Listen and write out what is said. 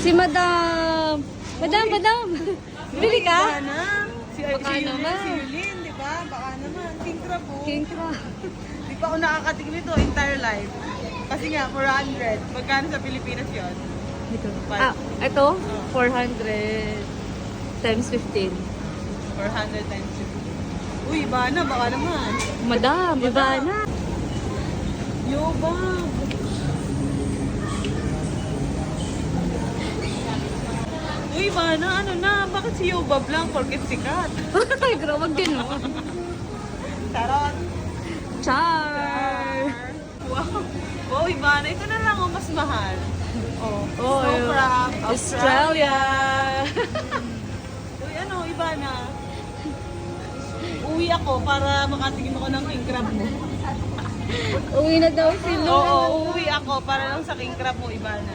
Si Madam. Madam. Bili ka? Sana. Baka naman. Si Yulin, di ba? Baka naman. King crab po. King crab. Di pa ako nakakating nito entire life. Kasi nga, 400. Magkano sa Pilipinas yon? Ito. Ito? 400 times 15. 400 times 50. Uy, iba na. Baka naman. Madam, iba na. Yobab. Uy, iba na. Ano na? Bakit si Yobab lang? Porket sikat. Ay, grabe, wag ganun. Charot. Char! Wow. Wow, iba na. Ito na lang ang mas mahal. Oh, Oh, snow crab, Australia! Uy, ano, iba na. Uwi ako para makatingin ako ng king crab mo. Uwi na daw si Luna. Oo, uuwi ako para lang sa king crab mo, iba na.